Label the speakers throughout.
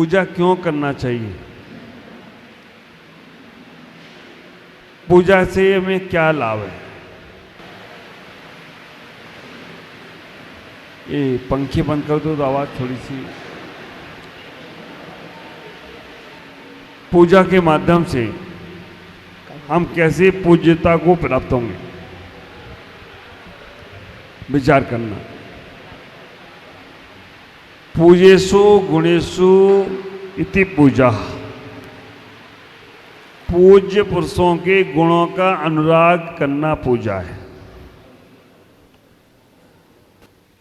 Speaker 1: पूजा क्यों करना चाहिए, पूजा से हमें क्या लाभ है। ये पंखे बंद कर दो तो आवाज थोड़ी सी। पूजा के माध्यम से हम कैसे पूज्यता को प्राप्त होंगे, विचार करना। पूजेषु गुणेषु इति पूजा, पूज्य पुरुषों के गुणों का अनुराग करना पूजा है।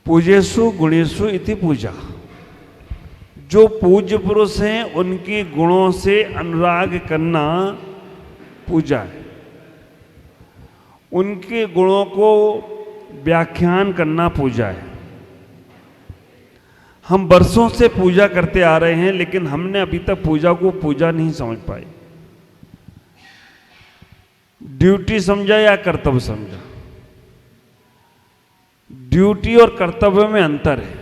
Speaker 1: पूजेषु गुणेषु इति पूजा, जो पूज्य पुरुष हैं उनके गुणों से अनुराग करना पूजा है। उनके गुणों को व्याख्यान करना पूजा है। हम वर्षों से पूजा करते आ रहे हैं, लेकिन हमने अभी तक पूजा को पूजा नहीं समझ पाए। ड्यूटी समझा या कर्तव्य समझा। ड्यूटी और कर्तव्य में अंतर है।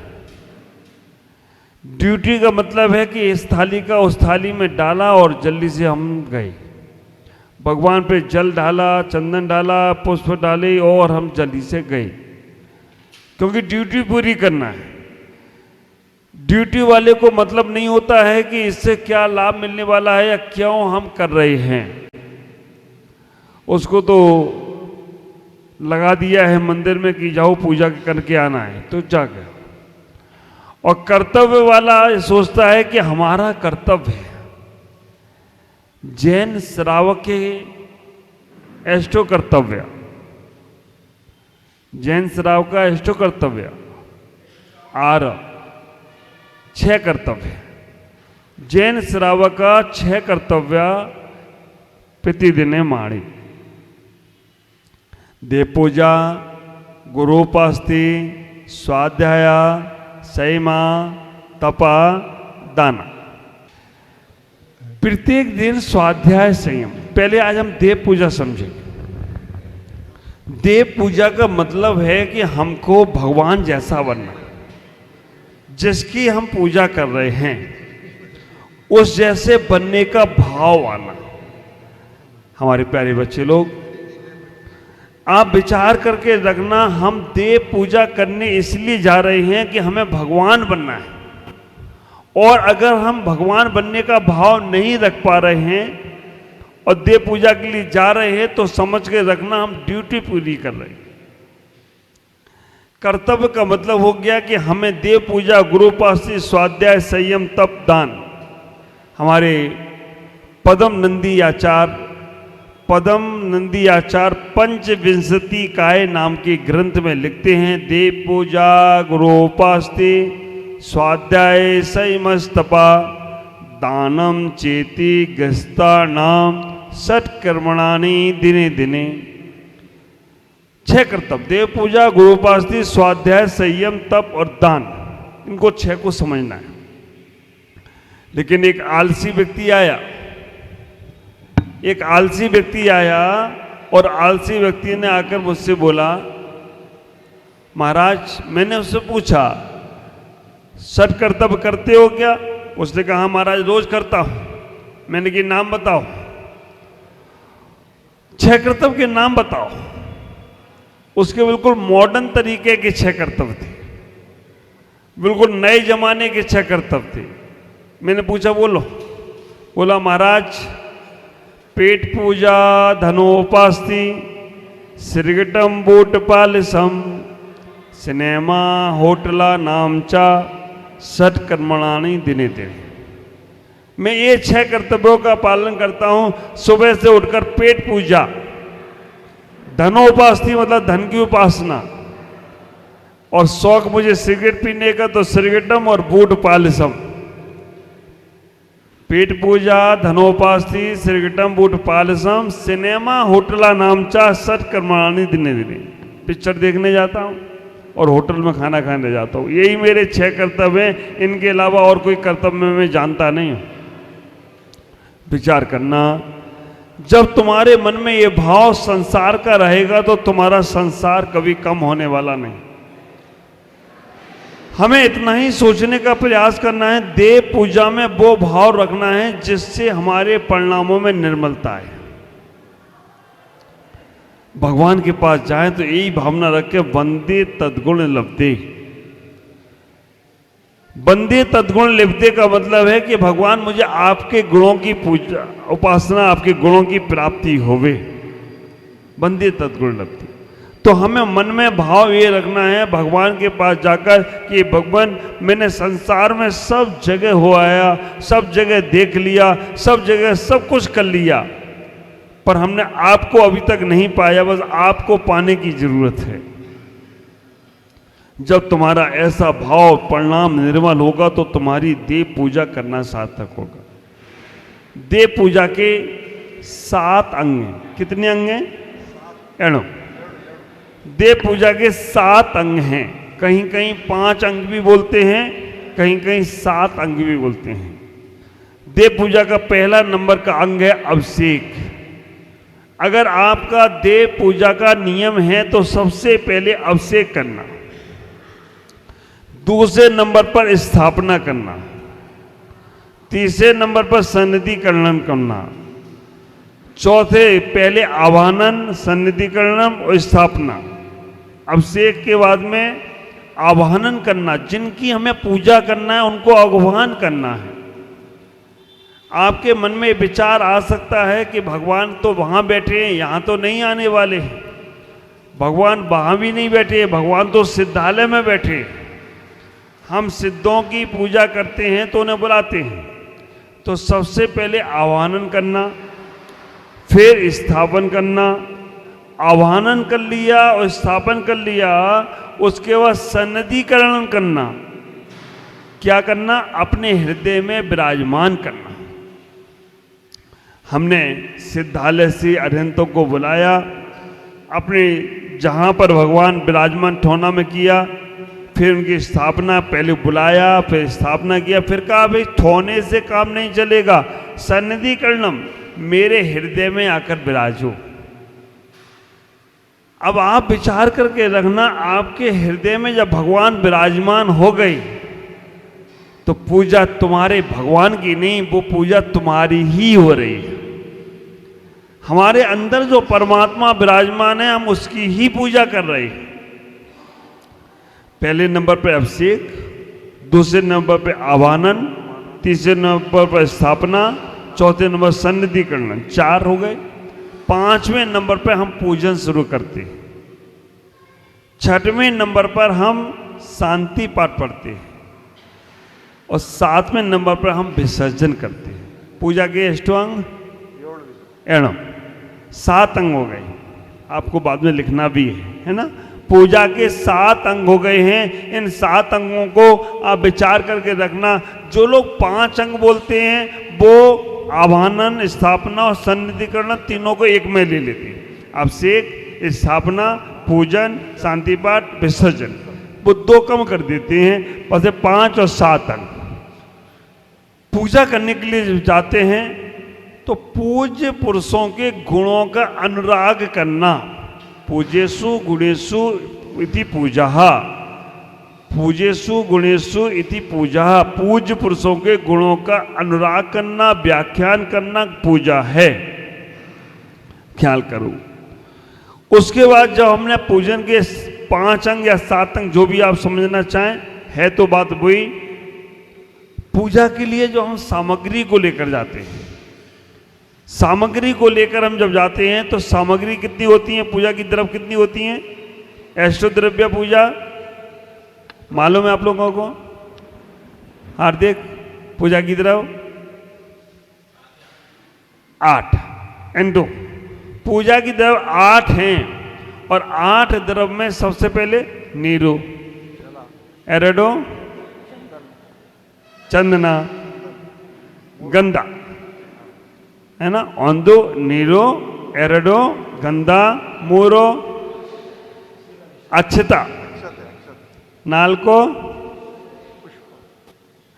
Speaker 1: ड्यूटी का मतलब है कि इस थाली का उस थाली में डाला और जल्दी से हम गए, भगवान पे जल डाला, चंदन डाला, पुष्प डाले और हम जल्दी से गए, क्योंकि ड्यूटी पूरी करना है। ड्यूटी वाले को मतलब नहीं होता है कि इससे क्या लाभ मिलने वाला है या क्यों हम कर रहे हैं। उसको तो लगा दिया है मंदिर में कि जाओ पूजा करके आना है, तो जा गया। और कर्तव्य वाला सोचता है कि हमारा कर्तव्य है। जैन श्रावक के अष्टो कर्तव्य, जैन श्रावक का अष्टो कर्तव्य 6 कर्तव्य। जैन श्रावक का 6 कर्तव्य प्रतिदिने माणी। देव पूजा, गुरोपास्ति, स्वाध्याय, संयमा, तपा, दाना। प्रत्येक दिन स्वाध्याय संयम। पहले आज हम देव पूजा समझेंगे। देव पूजा का मतलब है कि हमको भगवान जैसा बनना, जिसकी हम पूजा कर रहे हैं उस जैसे बनने का भाव आना। हमारे प्यारे बच्चे लोग, आप विचार करके रखना, हम देव पूजा करने इसलिए जा रहे हैं कि हमें भगवान बनना है। और अगर हम भगवान बनने का भाव नहीं रख पा रहे हैं और देव पूजा के लिए जा रहे हैं, तो समझ के रखना हम ड्यूटी पूरी कर रहे हैं। कर्तव्य का मतलब हो गया कि हमें देव पूजा, गुरोपास्ति, स्वाध्याय, संयम, तप, दान। हमारे पदम नंदी आचार्य पंचविंशति काय नाम के ग्रंथ में लिखते हैं, देव पूजा, गुरोपास्ति, स्वाध्याय, संयमस्तपा, दानम चेति गस्तानाम षट्कर्मणानि दिने दिने। 6 कर्तव्य, देव पूजा, गुरोपास्ति, स्वाध्याय, संयम, तप और दान, इनको 6 को समझना है। लेकिन एक आलसी व्यक्ति आया और आलसी व्यक्ति ने आकर मुझसे बोला, महाराज, मैंने उससे पूछा 6 कर्तव्य करते हो क्या? उसने कहा महाराज रोज करता हूं। मैंने कहा नाम बताओ, 6 कर्तव्य के नाम बताओ। उसके बिल्कुल मॉडर्न तरीके के 6 कर्तव्य थे, बिल्कुल नए जमाने के 6 कर्तव्य थे। मैंने पूछा बोलो। बोला महाराज, पेट पूजा, धनोपास्ति, श्रीगटम बूटपालिसम, सिनेमा होटला नामचा, षट्कर्मणानि दिने दिने। मैं ये 6 कर्तव्यों का पालन करता हूं। सुबह से उठकर पेट पूजा, धनोपास्ति मतलब धन की उपासना, और शौक मुझे सिगरेट पीने का, तो सिगरेटम और बूट पालिसम। पेट पूजा, धनोपास्ति, सिगरेटम, बूट पालिसम, सिनेमा होटला नामचा, षट्कर्मणानि दिने दिने। पिक्चर देखने जाता हूं और होटल में खाना खाने जाता हूं। यही मेरे 6 कर्तव्य हैं। इनके अलावा और कोई कर्तव्य मैं जानता नहीं हूं। विचार करना, जब तुम्हारे मन में ये भाव संसार का रहेगा तो तुम्हारा संसार कभी कम होने वाला नहीं। हमें इतना ही सोचने का प्रयास करना है, देव पूजा में वो भाव रखना है जिससे हमारे परिणामों में निर्मलता आए। भगवान के पास जाएं तो यही भावना रख के वंदे तद्गुण लब्धे। वंदे तद्गुण लब्धे का मतलब है कि भगवान मुझे आपके गुणों की पूजा उपासना, आपके गुणों की प्राप्ति होवे। वंदे तद्गुण लब्धे। तो हमें मन में भाव ये रखना है भगवान के पास जाकर कि भगवान मैंने संसार में सब जगह हो आया, सब जगह देख लिया, सब जगह सब कुछ कर लिया, पर हमने आपको अभी तक नहीं पाया, बस आपको पाने की जरूरत है। जब तुम्हारा ऐसा भाव परिणाम निर्मल होगा तो तुम्हारी देव पूजा करना सार्थक होगा। देव पूजा के 7 अंग हैं। कितने अंग हैं? एणो। देव पूजा के 7 अंग हैं। कहीं कहीं 5 अंग भी बोलते हैं, कहीं कहीं 7 अंग भी बोलते हैं। देव पूजा का पहला नंबर का अंग है अभिषेक। अगर आपका देव पूजा का नियम है तो सबसे पहले अभिषेक करना, दूसरे नंबर पर स्थापना करना, तीसरे नंबर पर सन्निधिकरणम करना, चौथे पहले आवाहनन, सन्निधिकरणम और स्थापना। अभिषेक के बाद में आवाहनन करना, जिनकी हमें पूजा करना है उनको आह्वान करना है। आपके मन में विचार आ सकता है कि भगवान तो वहाँ बैठे हैं, यहाँ तो नहीं आने वाले हैं। भगवान वहाँ भी नहीं बैठे, भगवान तो सिद्धालय में बैठे। हम सिद्धों की पूजा करते हैं तो उन्हें बुलाते हैं। तो सबसे पहले आह्वान करना, फिर स्थापन करना। आह्वान कर लिया और स्थापन कर लिया, उसके बाद सन्निधिकरण करना। क्या करना? अपने हृदय में विराजमान करना। हमने सिद्धालय से अरिहंतों को बुलाया, अपने जहाँ पर भगवान विराजमान ठोना में किया, फिर उनकी स्थापना, पहले बुलाया फिर स्थापना किया, फिर कहा भाई ठोने से काम नहीं चलेगा, सन्निधिकरणम, मेरे हृदय में आकर विराजो। अब आप विचार करके रखना, आपके हृदय में जब भगवान विराजमान हो गई तो पूजा तुम्हारे भगवान की नहीं, वो पूजा तुम्हारी ही हो रही है। हमारे अंदर जो परमात्मा विराजमान है, हम उसकी ही पूजा कर रहे हैं। पहले नंबर पर अभिषेक, दूसरे नंबर पर आवाहन, तीसरे नंबर पर स्थापना, चौथे नंबर सन्निधिकरण। 4 हो गए। 5वें नंबर पर हम पूजन शुरू करते हैं। 6वें नंबर पर हम शांति पाठ पढ़ते हैं और 7वें नंबर पर हम विसर्जन करते हैं। पूजा के अष्टांग एणो 7 अंग हो गए। आपको बाद में लिखना भी है ना। पूजा के 7 अंग हो गए हैं। इन 7 अंगों को आप विचार करके रखना। जो लोग 5 अंग बोलते हैं वो आवाहन, स्थापना और सन्निधिकरण तीनों को एक में ले लेते हैं। अभिषेक, स्थापना, पूजन, शांति पाठ, विसर्जन, वो 2 कम कर देते हैं। बस 5 और 7 अंग। पूजा करने के लिए जाते हैं तो पूज्य पुरुषों के गुणों का अनुराग करना। पूजेषु गुणेषु इति पूजा, पूजेषु गुणेषु इति पूजा। पूज्य पुरुषों के गुणों का अनुराग करना, व्याख्यान करना पूजा है। ख्याल करो। उसके बाद जब हमने पूजन के 5 अंग या 7 अंग, जो भी आप समझना चाहें, है तो बात वही। पूजा के लिए जो हम सामग्री को लेकर जाते हैं, सामग्री को लेकर हम जब जाते हैं तो सामग्री कितनी होती है? पूजा की द्रव्य कितनी होती है? अष्टद्रव्य पूजा मालूम है आप लोगों को? हार्दिक, पूजा की द्रव्य 8 एंडो। पूजा की द्रव्य 8 हैं और 8 द्रव्य में सबसे पहले नीरो, एरेडो, चंदना, गंदा, है ना। औंदो, नीरो, एरेडो, गंदा, मूरो, अक्षता, नालको,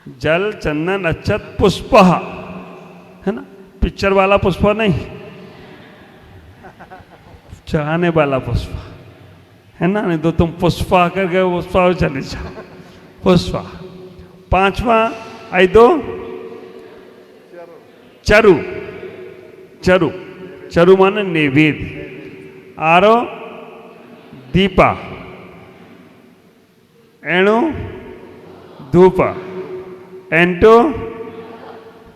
Speaker 1: जल, चंदन, अक्षत, पुष्प, है ना। पिक्चर वाला पुष्प नहीं, चढ़ाने वाला पुष्प, है ना। नहीं तो तुम पुष्पा करके पुष्पा चले जाओ, पुष्पा। पांचवा आई दो चरु, चरु, चरु माने नैवेद्य। आरो दीपा, एणु धूपा, एंटो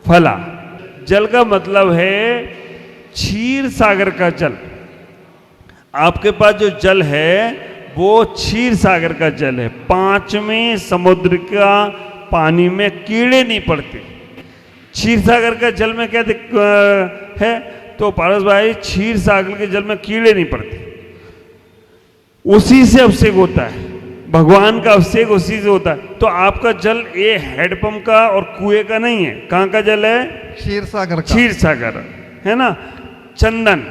Speaker 1: फला। जल का मतलब है क्षीर सागर का जल। आपके पास जो जल है वो क्षीर सागर का जल है। पांचवें समुद्र का पानी में कीड़े नहीं पड़ते। क्षीर सागर का जल में क्या है? तो पारस भाई, क्षीर सागर के जल में कीड़े नहीं पड़ते, उसी से अभिषेक होता है, भगवान का अभिषेक उसी से होता है। तो आपका जल ये हैंडपंप का और कुएं का नहीं है। कहाँ का जल है?
Speaker 2: क्षीर सागर का।
Speaker 1: क्षीर सागर है ना। चंदन,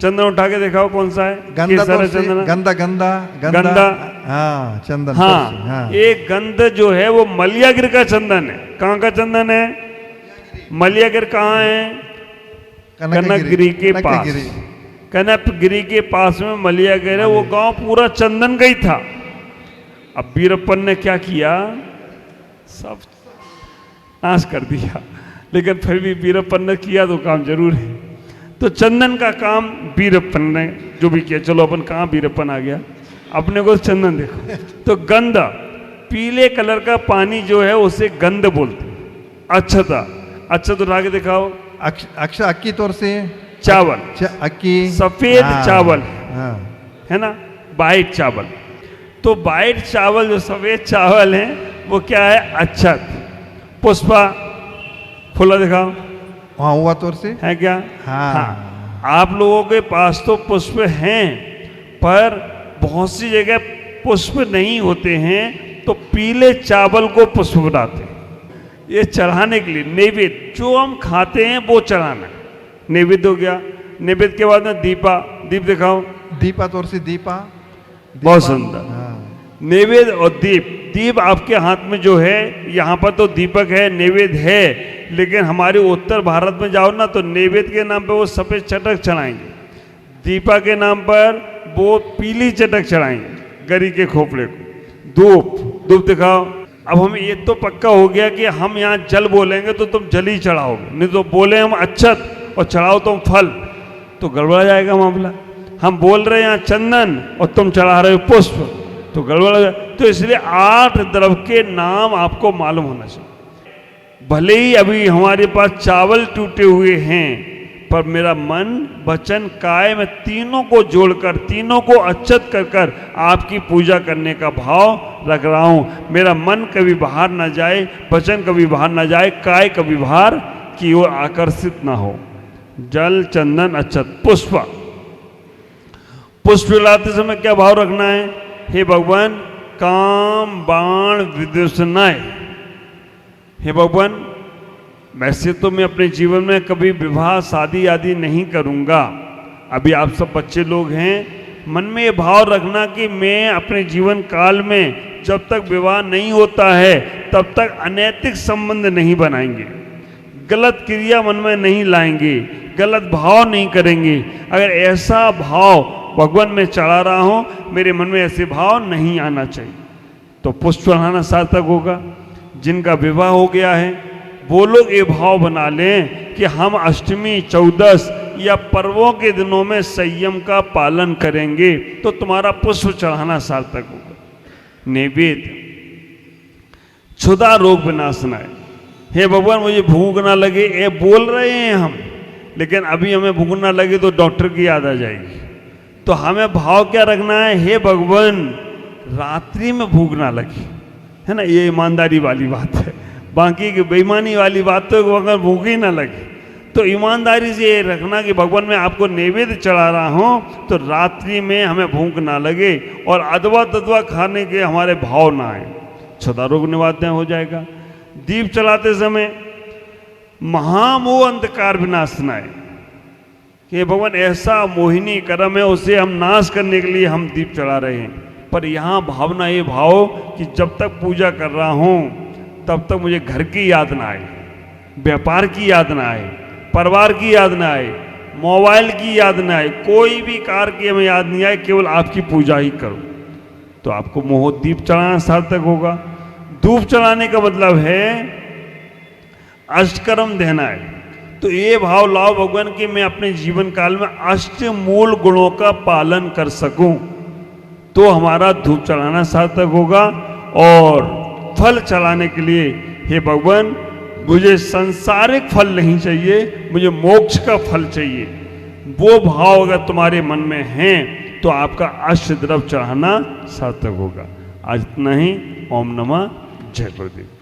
Speaker 1: चंदन उठा के दिखाओ कौन सा है?
Speaker 2: गंदा तो
Speaker 1: चंदन,
Speaker 2: गंदा गंदा
Speaker 1: गंदा,
Speaker 2: हाँ चंदन।
Speaker 1: हाँ, ये गंध जो है वो मलियागिर का चंदन है। कहाँ का चंदन है? मलियागिर कहाँ है? कनकगिरी के पास। कनकगिरी के पास में मलियागिर है। वो गांव पूरा चंदन का ही था। अब वीरप्पन ने क्या किया? सब नाश कर दिया, लेकिन फिर भी वीरप्पन ने किया तो काम जरूर है। तो चंदन का काम वीरप्पन ने जो भी किया। चलो अपन कहाँ वीरप्पन आ गया, अपने को चंदन देखो। तो गंध, पीले कलर का पानी जो है उसे गंध बोलते। अक्षता, अक्षत उठा के दिखाओ।
Speaker 2: अक्ष अक्की तौर से
Speaker 1: चावल,
Speaker 2: अक्की
Speaker 1: सफेद चावल
Speaker 2: हाँ।
Speaker 1: है ना, वाइट चावल। तो वाइट चावल जो सफेद चावल है वो क्या है? अक्षत। पुष्पा, फूला दिखाओ।
Speaker 2: हाँ, हुआ तौर से
Speaker 1: है क्या?
Speaker 2: हाँ।
Speaker 1: आप लोगों के पास तो पुष्प हैं, पर बहुत सी जगह पुष्प नहीं होते हैं, तो पीले चावल को पुष्प बनाते हैं। ये चढ़ाने के लिए नैवेद्य जो हम खाते हैं वो चढ़ाना। नैवेद्य हो गया। नैवेद्य के बाद में दीपा, दीप दिखाओ।
Speaker 2: दीपा तौर से दीपा,
Speaker 1: बहुत सुंदर। नैवेद्य और दीप, दीप आपके हाथ में जो है, यहाँ पर तो दीपक है, नैवेद्य है, लेकिन हमारे उत्तर भारत में जाओ ना तो नैवेद्य के नाम पे वो सफेद चटक चढ़ाएंगे, दीपा के नाम पर वो पीली चटक चढ़ाएंगे, गरी के खोपड़े को। धूप, धूप दिखाओ। अब हम ये तो पक्का हो गया कि हम यहाँ जल बोलेंगे तो तुम जल ही चढ़ाओगे, नहीं तो बोले हम अक्षत और चढ़ाओ तुम फल, तो गड़बड़ा जाएगा मामला। हम बोल रहे हैं यहाँ चंदन और तुम चढ़ा रहे हो पुष्प, तो गड़बड़ हो जाए। तो इसलिए 8 द्रव्य के नाम आपको मालूम होना चाहिए। भले ही अभी हमारे पास चावल टूटे हुए हैं, पर मेरा मन वचन काय में तीनों को जोड़कर, तीनों को अक्षत कर कर आपकी पूजा करने का भाव रख रहा हूँ। मेरा मन कभी बाहर ना जाए, वचन कभी बाहर ना जाए, काय कभी बाहर की ओर आकर्षित ना हो। जल, चंदन, अक्षत, पुष्प। पुष्प लाते समय क्या भाव रखना है? हे भगवान, काम बाण विदुषनाय। हे भगवान, वैसे तो मैं अपने जीवन में कभी विवाह शादी आदि नहीं करूंगा, अभी आप सब बच्चे लोग हैं, मन में ये भाव रखना कि मैं अपने जीवन काल में जब तक विवाह नहीं होता है तब तक अनैतिक संबंध नहीं बनाएंगे, गलत क्रिया मन में नहीं लाएंगे, गलत भाव नहीं करेंगे। अगर ऐसा भाव भगवान में चढ़ा रहा हूं, मेरे मन में ऐसे भाव नहीं आना चाहिए, तो पुष्प चढ़ाना सार्थक होगा। जिनका विवाह हो गया है वो लोग ये भाव बना लें कि हम अष्टमी, चौदस या पर्वों के दिनों में संयम का पालन करेंगे, तो तुम्हारा पुष्प चढ़ाना सार्थक होगा। नैवेद्य, क्षुधा रोग विनाशनाय। हे भगवान, मुझे भूख ना लगे, ये बोल रहे हैं हम, लेकिन अभी हमें भूख ना लगे तो डॉक्टर की याद आ जाएगी। तो हमें भाव क्या रखना है? हे भगवान, रात्रि में भूख ना लगे, है ना, ये ईमानदारी वाली बात है। बाकी की बेईमानी वाली बात तो अगर भूख ही ना लगे, तो ईमानदारी से ये रखना कि भगवान मैं आपको नैवेद्य चढ़ा रहा हूँ, तो रात्रि में हमें भूख ना लगे और अदवा तदवा खाने के हमारे भाव ना आए, क्षुधा रोग निवारण हो जाएगा। दीप चलाते समय महामोह अंधकार विनाशनाय। कि भगवान ऐसा मोहिनी कर्म है, उसे हम नाश करने के लिए हम दीप चढ़ा रहे हैं, पर यहाँ भावना ये भाव कि जब तक पूजा कर रहा हूँ तब तक मुझे घर की याद ना आए, व्यापार की याद ना आए, परिवार की याद ना आए, मोबाइल की याद ना आए, कोई भी कार्य की हमें याद नहीं आए, केवल आपकी पूजा ही करो, तो आपको मोह दीप चढ़ाना सार्थक होगा। धूप चढ़ाने का मतलब है अष्टकर्म देना है। तो ये भाव लाओ भगवान कि मैं अपने जीवन काल में अष्ट मूल गुणों का पालन कर सकूं, तो हमारा धूप चढ़ाना सार्थक होगा। और फल चढ़ाने के लिए, हे भगवान मुझे सांसारिक फल नहीं चाहिए, मुझे मोक्ष का फल चाहिए, वो भाव अगर तुम्हारे मन में है तो आपका अष्टद्रव्य चढ़ाना सार्थक होगा। आज इतना ही। ओम नमः जय गुरुदेव।